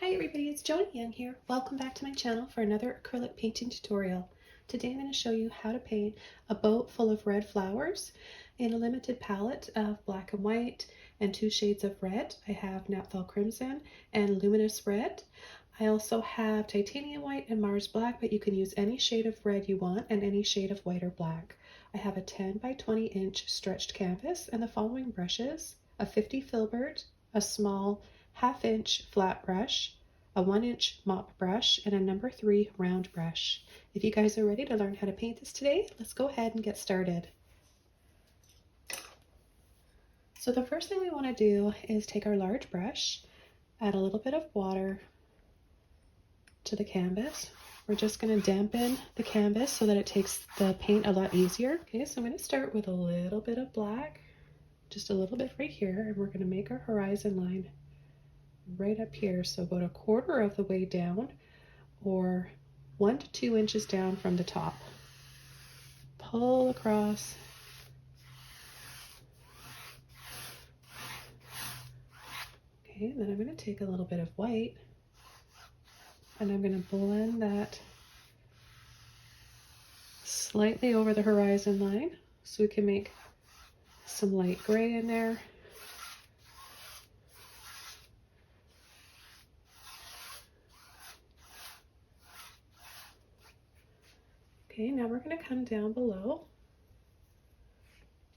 Hi everybody, it's Joni Young here. Welcome back to my channel for another acrylic painting tutorial. Today I'm going to show you how to paint a boat full of red flowers in a limited palette of black and white and 2 shades of red. I have Napthol Crimson and Luminous Red. I also have Titanium White and Mars Black, but you can use any shade of red you want and any shade of white or black. I have a 10 by 20 inch stretched canvas and the following brushes: a 50 filbert, a small 1/2 inch flat brush, a 1 inch mop brush, and a number 3 round brush. If you guys are ready to learn how to paint this today, let's go ahead and get started. So the first thing we want to do is take our large brush, add a little bit of water to the canvas. We're just going to dampen the canvas so that it takes the paint a lot easier. Okay, so I'm going to start with a little bit of black, just a little bit right here, and we're going to make our horizon line right up here, so about 1/4 of the way down, or 1 to 2 inches down from the top. Pull across. Okay, then I'm going to take a little bit of white and I'm going to blend that slightly over the horizon line so we can make some light gray in there. Okay, now we're going to come down below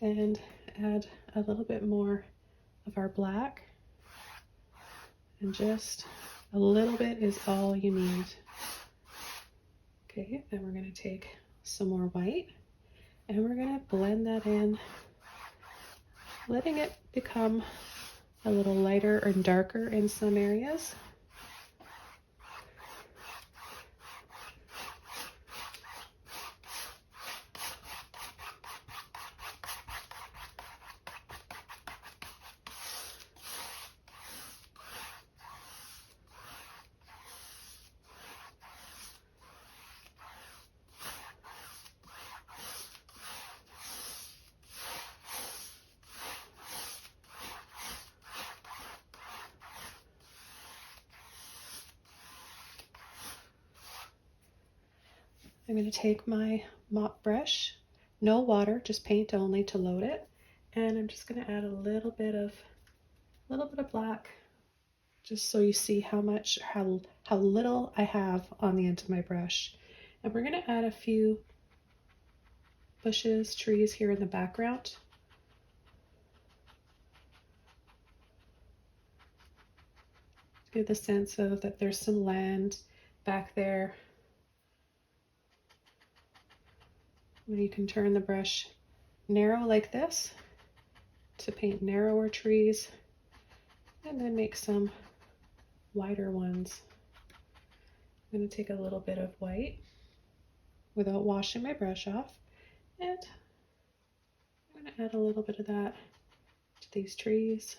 and add a little bit more of our black, and just a little bit is all you need. Okay, then we're going to take some more white and we're going to blend that in, letting it become a little lighter and darker in some areas. I'm going to take my mop brush, no water, just paint only to load it, and I'm just going to add a little bit of black, just so you see how little I have on the end of my brush. And we're going to add a few bushes, trees here in the background. Give the sense of that there's some land back there. You can turn the brush narrow like this to paint narrower trees, and then make some wider ones. I'm going to take a little bit of white without washing my brush off, and I'm going to add a little bit of that to these trees,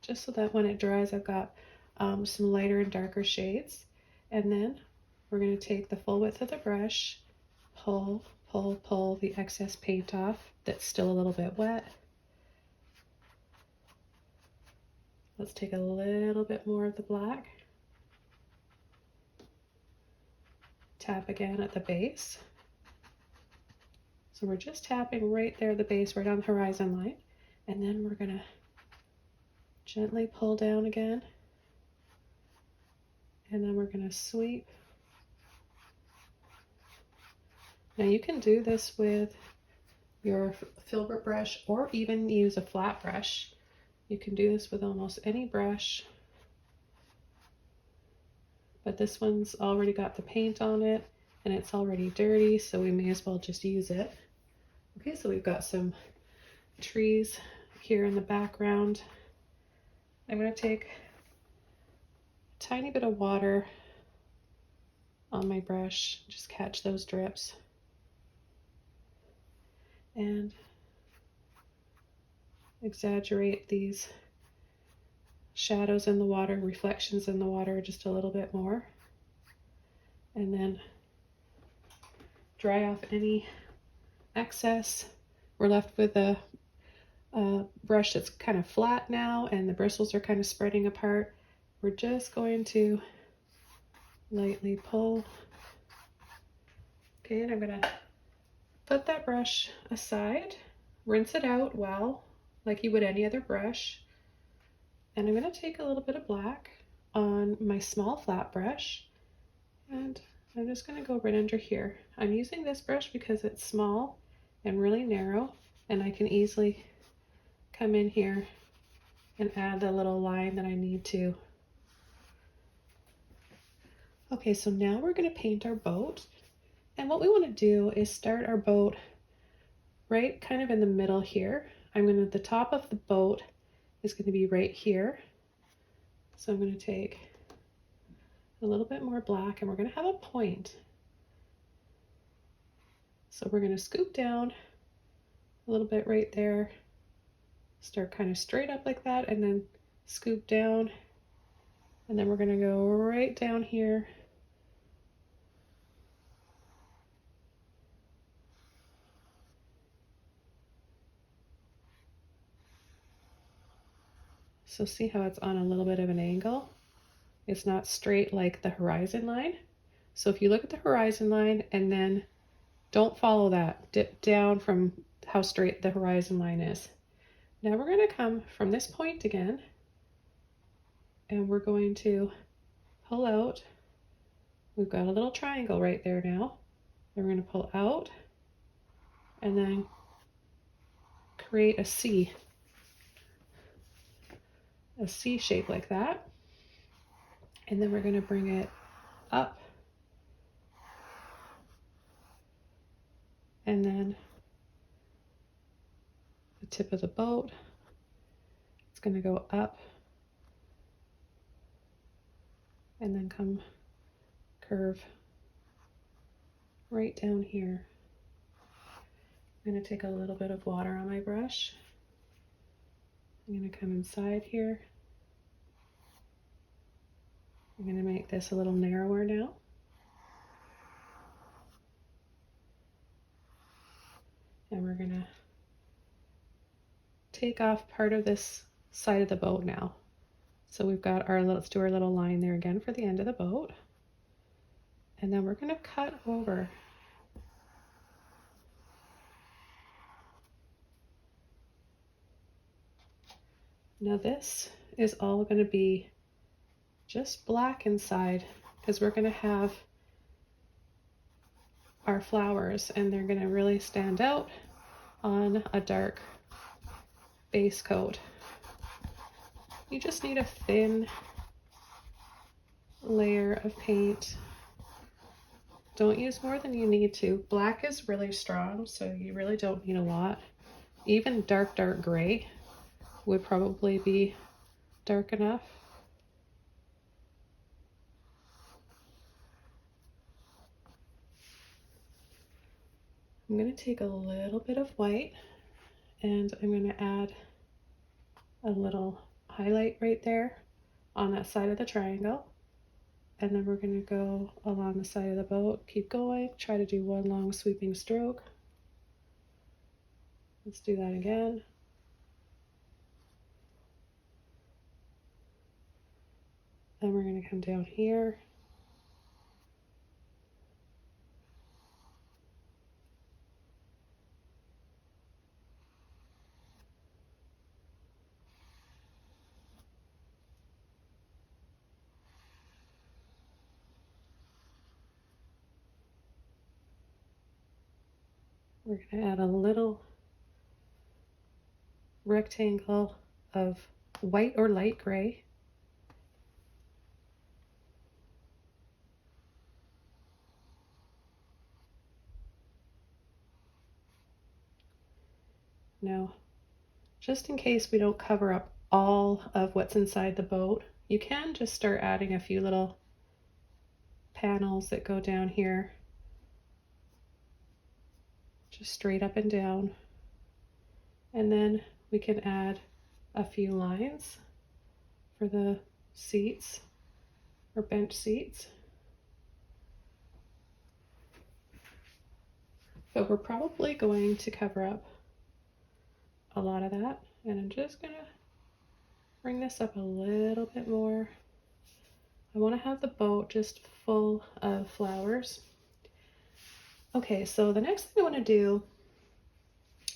just so that when it dries I've got some lighter and darker shades. And then we're going to take the full width of the brush, pull the excess paint off that's still a little bit wet. Let's take a little bit more of the black. Tap again at the base. So we're just tapping right there at the base, right on the horizon line. And then we're going to gently pull down again. And then we're going to sweep. Now you can do this with your filbert brush or even use a flat brush. You can do this with almost any brush, but this one's already got the paint on it and it's already dirty, so we may as well just use it. Okay, so we've got some trees here in the background. I'm going to take a tiny bit of water on my brush, just catch those drips, and exaggerate these shadows in the water, reflections in the water just a little bit more, and then dry off any excess. We're left with a brush that's kind of flat now and the bristles are kind of spreading apart. we're just going to lightly pull. Okay, and I'm going to put that brush aside, rinse it out well, like you would any other brush. And I'm going to take a little bit of black on my small flat brush, and I'm just going to go right under here. I'm using this brush because it's small and really narrow, and I can easily come in here and add the little line that I need to. Okay, so now we're going to paint our boat. And what we want to do is start our boat right kind of in the middle here. The top of the boat is going to be right here. So I'm going to take a little bit more black, and we're going to have a point. So we're going to scoop down a little bit right there, start kind of straight up like that, and then scoop down, and then we're going to go right down here. So see how it's on a little bit of an angle? It's not straight like the horizon line. So if you look at the horizon line and then don't follow that, dip down from how straight the horizon line is. Now we're going to come from this point again, and we're going to pull out. We've got a little triangle right there now. Then we're going to pull out and then create a C shape like that. And then we're going to bring it up, and then the tip of the boat, it's going to go up and then come curve right down here. I'm going to take a little bit of water on my brush. I'm going to come inside here. I'm going to make this a little narrower now. And we're going to take off part of this side of the boat now. So we've got our, let's do our little line there again for the end of the boat. And then we're going to cut over. Now this is all going to be just black inside, because we're going to have our flowers and they're going to really stand out on a dark base coat. You just need a thin layer of paint. Don't use more than you need to. Black is really strong, so you really don't need a lot. Even dark gray would probably be dark enough. I'm going to take a little bit of white and I'm going to add a little highlight right there on that side of the triangle. And then we're going to go along the side of the boat, keep going, try to do one long sweeping stroke. Let's do that again. Then we're going to come down here. We're going to add a little rectangle of white or light gray. Now, just in case we don't cover up all of what's inside the boat, you can just start adding a few little panels that go down here, just straight up and down. And then we can add a few lines for the seats or bench seats. But we're probably going to cover up a lot of that. And I'm just gonna bring this up a little bit more. I want to have the boat just full of flowers. Okay, so the next thing I want to do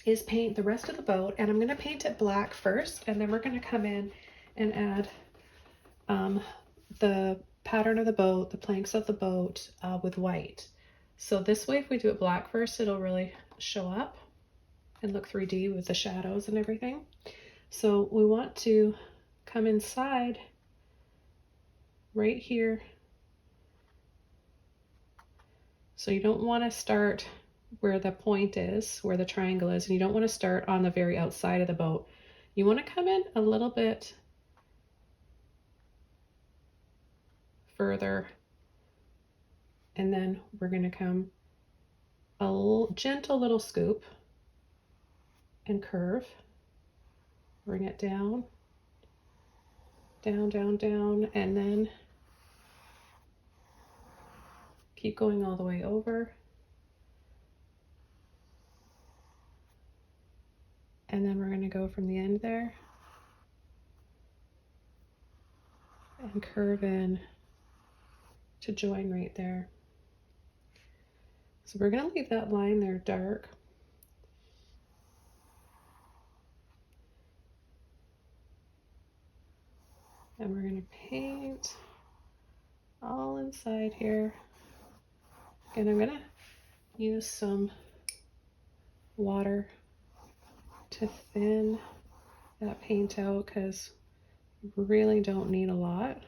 is paint the rest of the boat, and I'm going to paint it black first, and then we're going to come in and add the pattern of the boat, the planks of the boat with white. So this way, if we do it black first, it'll really show up and look 3D with the shadows and everything. So we want to come inside right here. So you don't want to start where the point is, where the triangle is, and you don't want to start on the very outside of the boat. You want to come in a little bit further, and then we're going to come a gentle little scoop and curve. Bring it down, down, down, down, and then keep going all the way over. And then we're going to go from the end there and curve in to join right there. So we're going to leave that line there dark. And we're going to paint all inside here. And I'm going to use some water to thin that paint out because you really don't need a lot.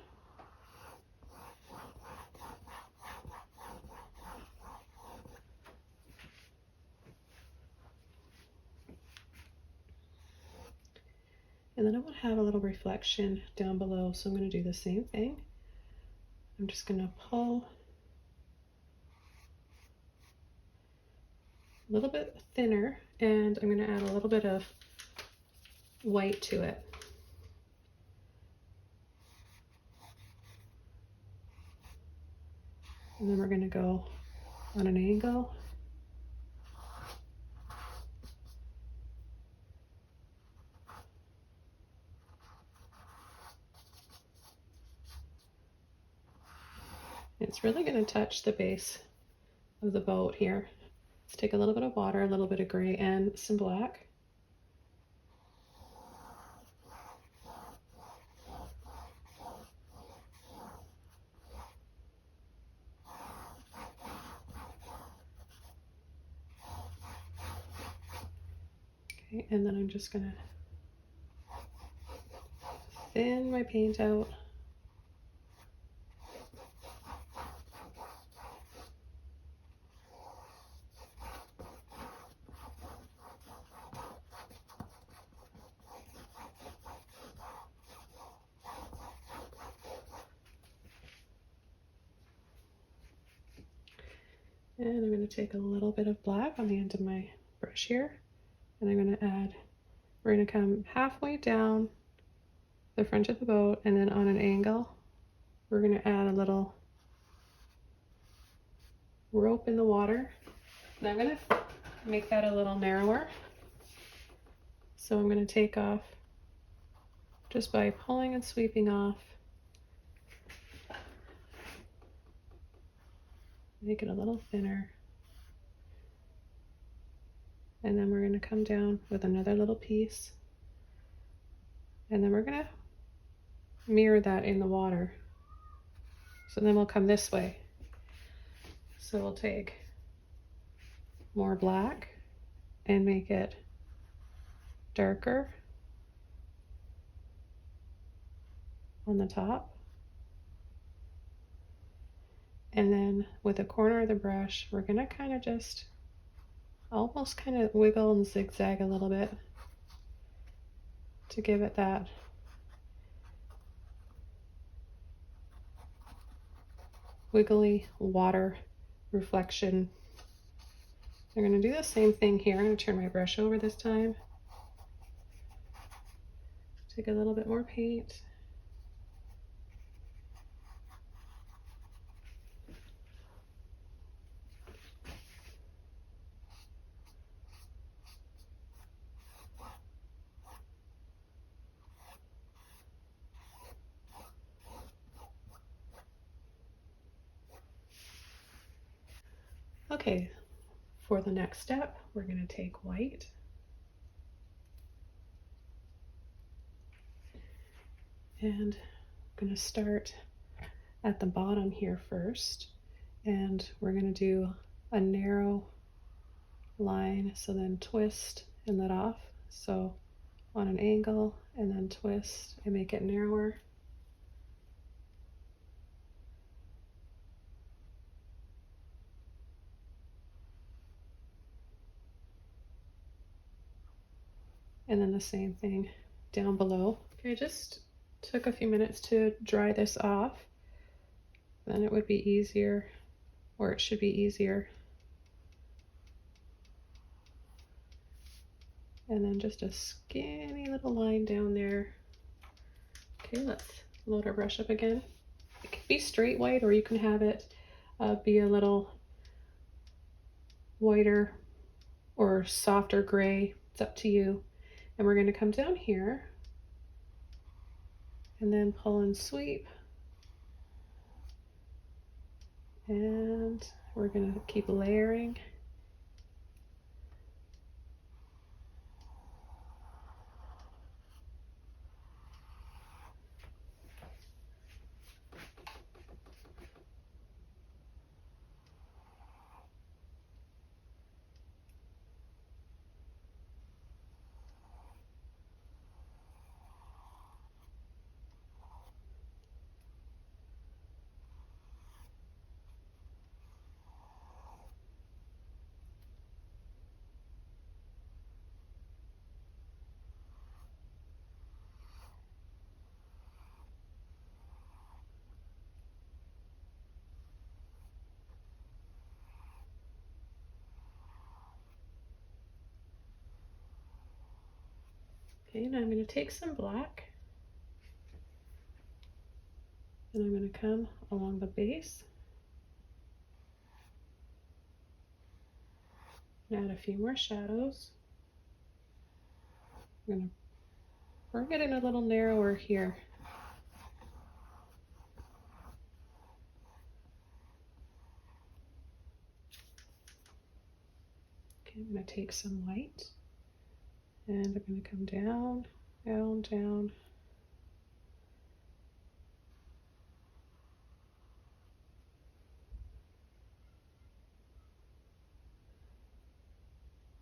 And then I want to have a little reflection down below, so I'm going to do the same thing. I'm just going to pull a little bit thinner, and I'm going to add a little bit of white to it. And then we're going to go on an angle. It's really going to touch the base of the boat here. Let's take a little bit of water, a little bit of gray, and some black. Okay, and then I'm just going to thin my paint out. And I'm going to take a little bit of black on the end of my brush here, and I'm going to add, we're going to come halfway down the front of the boat, and then on an angle, we're going to add a little rope in the water. And I'm going to make that a little narrower. So I'm going to take off just by pulling and sweeping off. Make it a little thinner. And then we're going to come down with another little piece. And then we're going to mirror that in the water. So then we'll come this way. So we'll take more black and make it darker on the top. And then with the corner of the brush, we're going to kind of just almost kind of wiggle and zigzag a little bit to give it that wiggly water reflection. I'm going to do the same thing here. I'm going to turn my brush over this time. Take a little bit more paint. Okay, for the next step, we're going to take white and I'm going to start at the bottom here first, and we're going to do a narrow line, so then twist and let off, so on an angle, and then twist and make it narrower. And then the same thing down below. Okay, I just took a few minutes to dry this off. Then it would be easier, or it should be easier. And then just a skinny little line down there. Okay, let's load our brush up again. It can be straight white, or you can have it be a little whiter or softer gray. It's up to you. And we're going to come down here and then pull and sweep. And we're going to keep layering. Okay, now I'm going to take some black and I'm going to come along the base and add a few more shadows. We're getting a little narrower here. Okay, I'm going to take some white and I'm going to come down, down, down.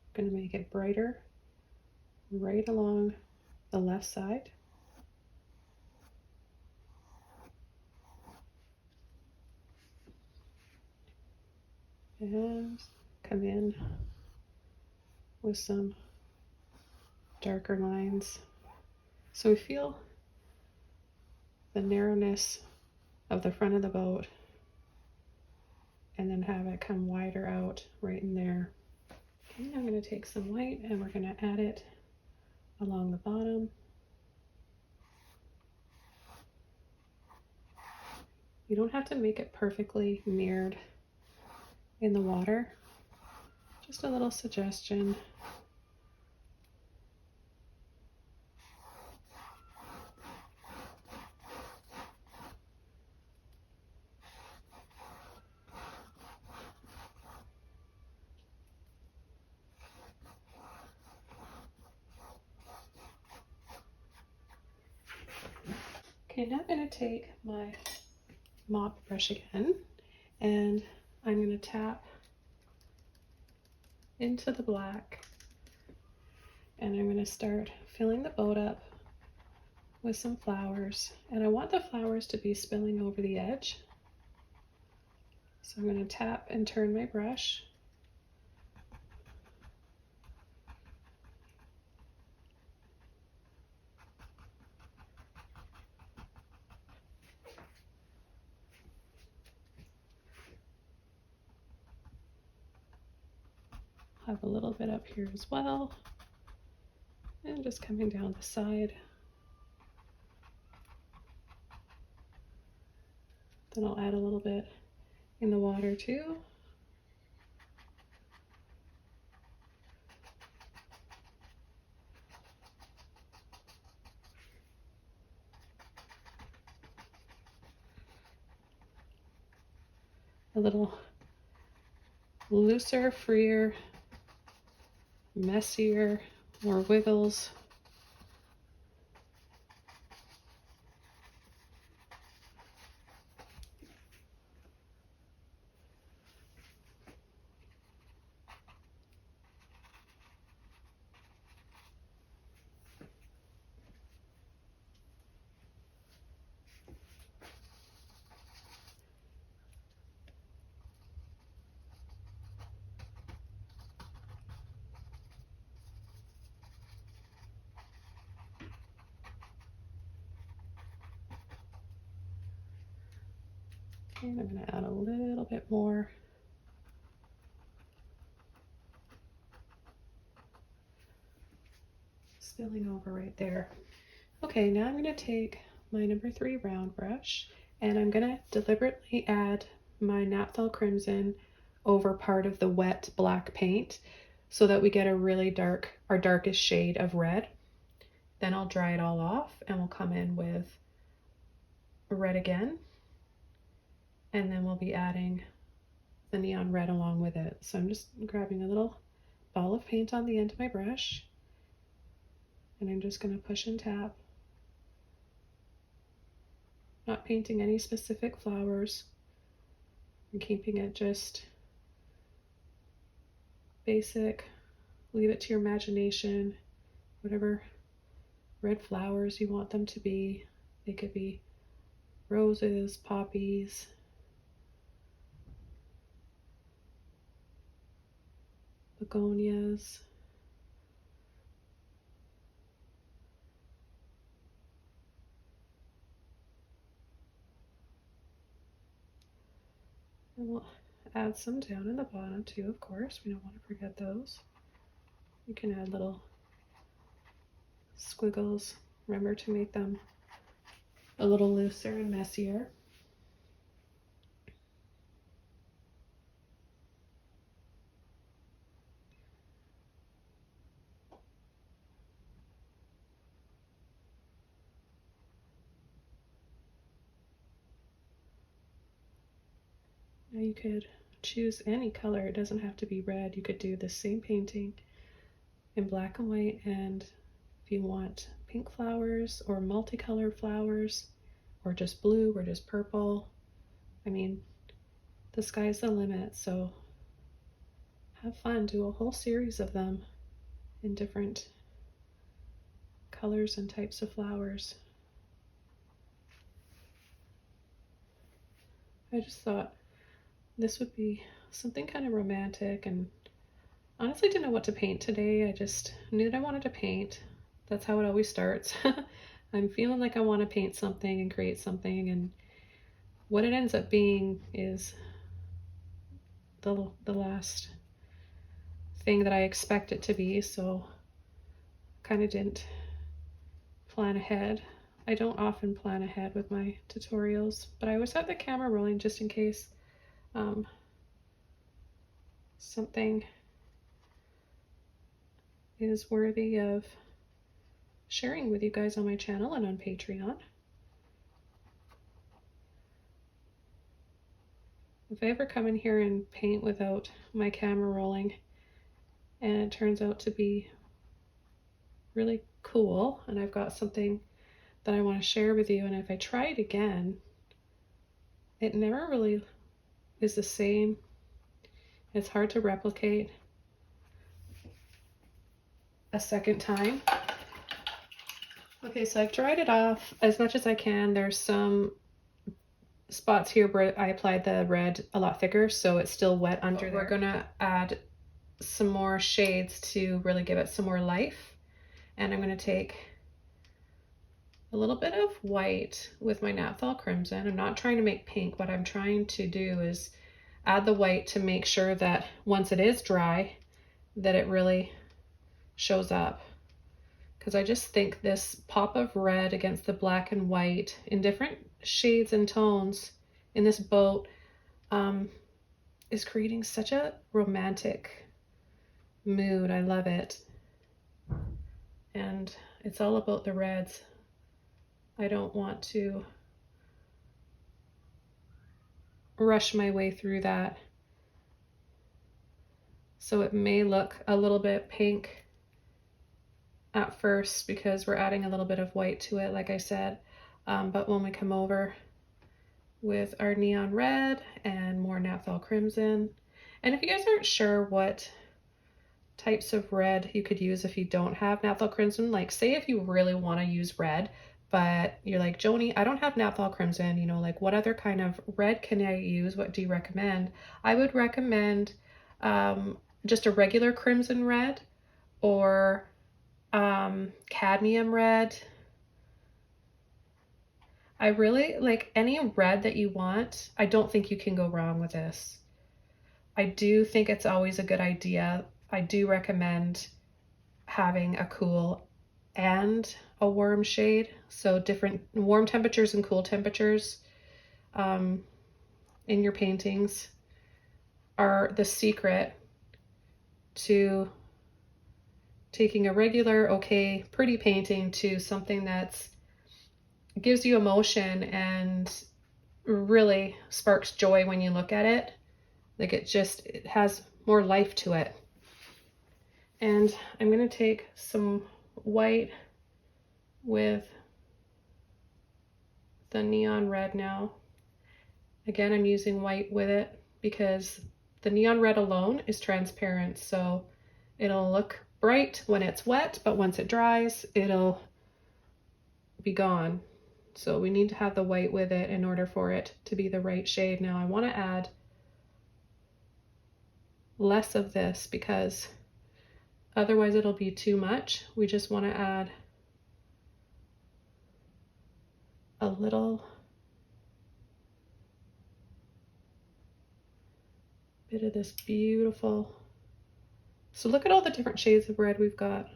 I'm going to make it brighter right along the left side. And come in with some darker lines. So we feel the narrowness of the front of the boat and then have it come wider out right in there. Okay, I'm going to take some white and we're going to add it along the bottom. You don't have to make it perfectly mirrored in the water. Just a little suggestion. Okay, now I'm going to take my mop brush again and I'm going to tap into the black and I'm going to start filling the boat up with some flowers, and I want the flowers to be spilling over the edge. So I'm going to tap and turn my brush. Have a little bit up here as well, and just coming down the side. Then I'll add a little bit in the water too. A little looser, freer, messier, more wiggles. And I'm going to add a little bit more. Spilling over right there. Okay, now I'm going to take my number 3 round brush and I'm going to deliberately add my Napthol Crimson over part of the wet black paint so that we get a really dark, our darkest shade of red. Then I'll dry it all off and we'll come in with red again. And then we'll be adding the neon red along with it. So I'm just grabbing a little ball of paint on the end of my brush and I'm just going to push and tap. Not painting any specific flowers and keeping it just basic. Leave it to your imagination, whatever red flowers you want them to be. They could be roses, poppies, begonias. And we'll add some down in the bottom too, of course. We don't want to forget those. You can add little squiggles. Remember to make them a little looser and messier. Now you could choose any color. It doesn't have to be red. You could do the same painting in black and white, and if you want pink flowers or multicolored flowers or just blue or just purple, I mean, the sky's the limit. So have fun, do a whole series of them in different colors and types of flowers. I just thought this would be something kind of romantic, and honestly didn't know what to paint today. I just knew that I wanted to paint. That's how it always starts. I'm feeling like I want to paint something and create something, and what it ends up being is the last thing that I expect it to be, so kind of didn't plan ahead. I don't often plan ahead with my tutorials, but I always have the camera rolling just in case something is worthy of sharing with you guys on my channel and on Patreon. If I ever come in here and paint without my camera rolling and it turns out to be really cool and I've got something that I want to share with you, and if I try it again, it never really is the same. It's hard to replicate a second time. Okay, so I've dried it off as much as I can. There's some spots here where I applied the red a lot thicker, so it's still wet under there. We're gonna add some more shades to really give it some more life. And I'm gonna take a little bit of white with my Napthol Crimson. I'm not trying to make pink. What I'm trying to do is add the white to make sure that once it is dry, that it really shows up. Because I just think this pop of red against the black and white in different shades and tones in this boat is creating such a romantic mood. I love it. And it's all about the reds. I don't want to rush my way through that. So it may look a little bit pink at first because we're adding a little bit of white to it, like I said. But when we come over with our neon red and more Napthol crimson, and if you guys aren't sure what types of red you could use if you don't have Napthol crimson, like say if you really want to use red, but you're like, Joni, I don't have Napthol crimson, you know, like what other kind of red can I use? What do you recommend? I would recommend just a regular crimson red or cadmium red. I really like any red that you want. I don't think you can go wrong with this. I do think it's always a good idea. I do recommend having a cool and a warm shade. So different warm temperatures and cool temperatures in your paintings are the secret to taking a regular, okay, pretty painting to something that's gives you emotion and really sparks joy when you look at it. Like it has more life to it. And I'm going to take some white with the neon red now. Again, I'm using white with it because the neon red alone is transparent, so it'll look bright when it's wet, but once it dries, it'll be gone. So we need to have the white with it in order for it to be the right shade. Now I want to add less of this because otherwise it'll be too much. We just want to add a little bit of this beautiful. So look at all the different shades of red we've got.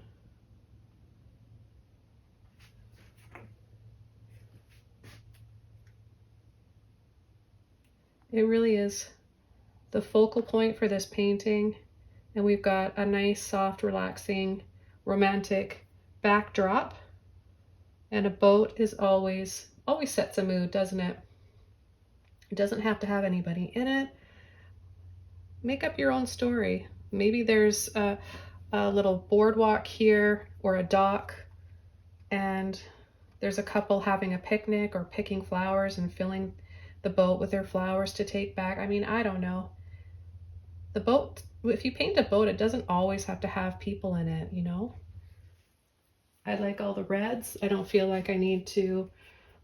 It really is the focal point for this painting, and we've got a nice, soft, relaxing, romantic backdrop, and a boat is always sets a mood, doesn't it? It doesn't have to have anybody in it. Make up your own story. Maybe there's a little boardwalk here or a dock, and there's a couple having a picnic or picking flowers and filling the boat with their flowers to take back. I mean, I don't know. The boat, if you paint a boat, it doesn't always have to have people in it, you know? I like all the reds. I don't feel like I need to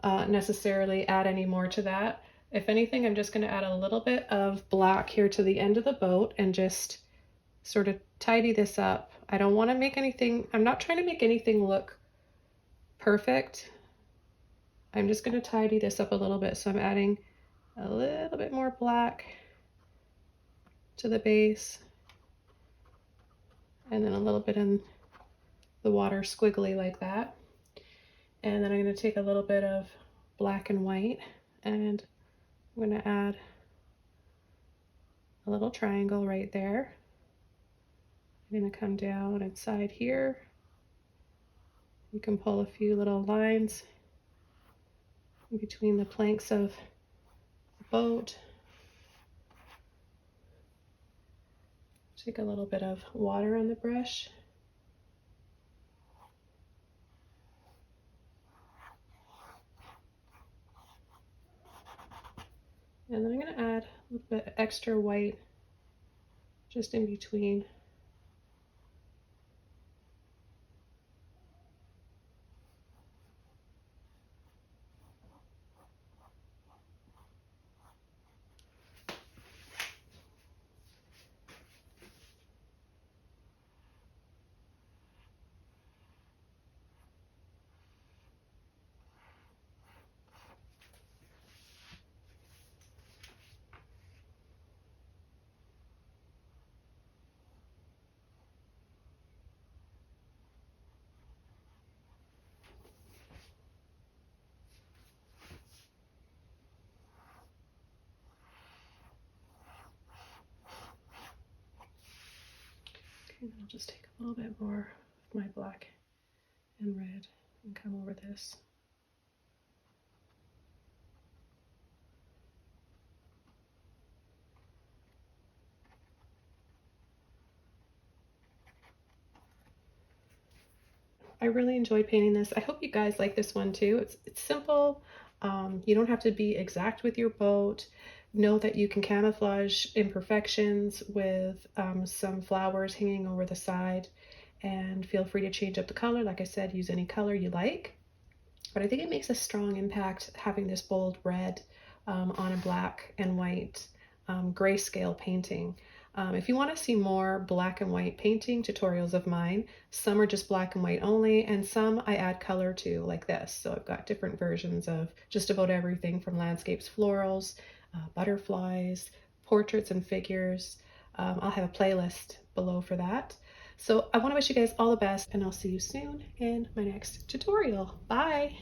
necessarily add any more to that. If anything, I'm just going to add a little bit of black here to the end of the boat and just sort of tidy this up. I don't want to make anything, I'm not trying to make anything look perfect. I'm just going to tidy this up a little bit. So I'm adding a little bit more black to the base and then a little bit in the water squiggly like that. And then I'm going to take a little bit of black and white and I'm going to add a little triangle right there. I'm going to come down inside here. You can pull a few little lines in between the planks of the boat. Take a little bit of water on the brush. And then I'm going to add a little bit extra white just in between. And I'll just take a little bit more of my black and red and come over this. I really enjoyed painting this. I hope you guys like this one too. It's simple. You don't have to be exact with your boat. Know that you can camouflage imperfections with some flowers hanging over the side, and feel free to change up the color. Like I said, use any color you like. But I think it makes a strong impact having this bold red on a black and white grayscale painting. If you want to see more black and white painting tutorials of mine, some are just black and white only, and some I add color to, like this. So I've got different versions of just about everything from landscapes, florals, butterflies, portraits and figures. I'll have a playlist below for that. So I want to wish you guys all the best, and I'll see you soon in my next tutorial. Bye!